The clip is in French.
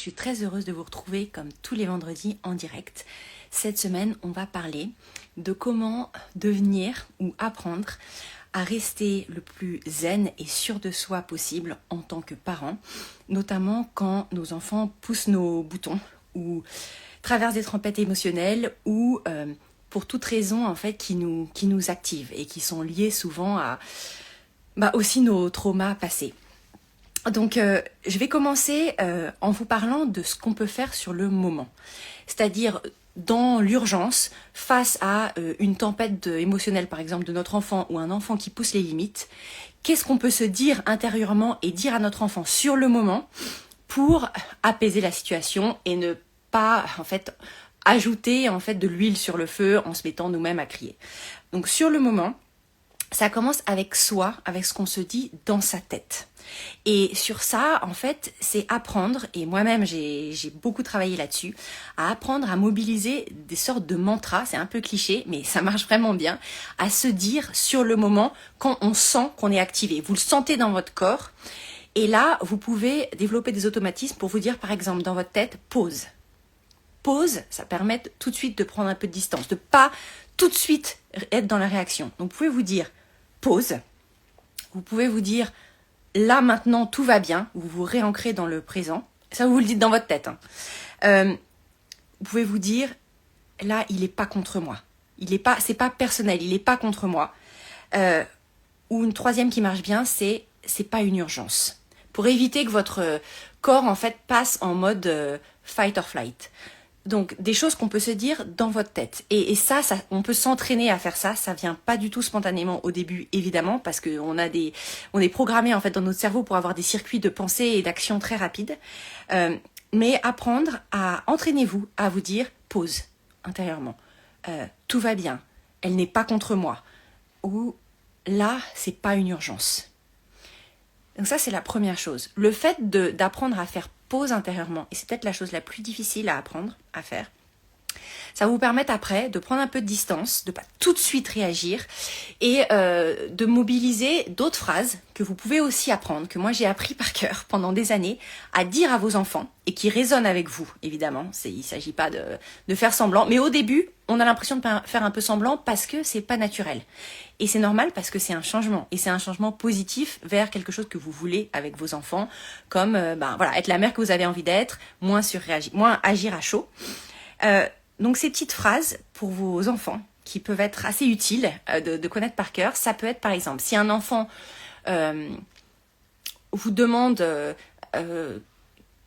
suis très heureuse de vous retrouver comme tous les vendredis en direct. Cette semaine, on va parler de comment devenir ou apprendre à rester le plus zen et sûr de soi possible en tant que parent, notamment quand nos enfants poussent nos boutons ou traversent des tempêtes émotionnelles ou pour toute raison en fait qui nous activent et qui sont liées souvent à aussi nos traumas passés. Donc je vais commencer en vous parlant de ce qu'on peut faire sur le moment, c'est-à-dire dans l'urgence, face à une tempête émotionnelle par exemple de notre enfant ou un enfant qui pousse les limites, qu'est-ce qu'on peut se dire intérieurement et dire à notre enfant sur le moment pour apaiser la situation et ne pas en fait ajouter en fait de l'huile sur le feu en se mettant nous-mêmes à crier. Donc sur le moment, ça commence avec soi, avec ce qu'on se dit dans sa tête. Et sur ça, en fait, c'est apprendre, et moi-même j'ai beaucoup travaillé là-dessus, à apprendre à mobiliser des sortes de mantras, c'est un peu cliché, mais ça marche vraiment bien, à se dire sur le moment quand on sent qu'on est activé. Vous le sentez dans votre corps, et là, vous pouvez développer des automatismes pour vous dire, par exemple, dans votre tête, pause. Pause, ça permet tout de suite de prendre un peu de distance, de pas tout de suite être dans la réaction. Donc vous pouvez vous dire pause, vous pouvez vous dire là maintenant tout va bien, vous vous réancrez dans le présent, ça vous le dites dans votre tête. Vous pouvez vous dire là il est pas contre moi, c'est pas personnel, il est pas contre moi. Ou une troisième qui marche bien, c'est pas une urgence. Pour éviter que votre corps en fait passe en mode fight or flight. Donc, des choses qu'on peut se dire dans votre tête. Et ça, on peut s'entraîner à faire ça. Ça vient pas du tout spontanément au début, évidemment, parce qu'on est programmé en fait dans notre cerveau pour avoir des circuits de pensée et d'action très rapides. Mais entraînez-vous à vous dire pause intérieurement. Tout va bien. Elle n'est pas contre moi. Ou là, c'est pas une urgence. Donc ça, c'est la première chose. Le fait d'apprendre à faire pause intérieurement, et c'est peut-être la chose la plus difficile à apprendre à faire, ça va vous permettre après de prendre un peu de distance, de pas tout de suite réagir et de mobiliser d'autres phrases que vous pouvez aussi apprendre, que moi j'ai appris par cœur pendant des années, à dire à vos enfants et qui résonnent avec vous, évidemment. Il ne s'agit pas de faire semblant, mais au début, on a l'impression de faire un peu semblant parce que c'est pas naturel. Et c'est normal parce que c'est un changement, et c'est un changement positif vers quelque chose que vous voulez avec vos enfants, comme être la mère que vous avez envie d'être, moins agir à chaud. Donc ces petites phrases pour vos enfants qui peuvent être assez utiles de connaître par cœur, ça peut être par exemple si un enfant vous demande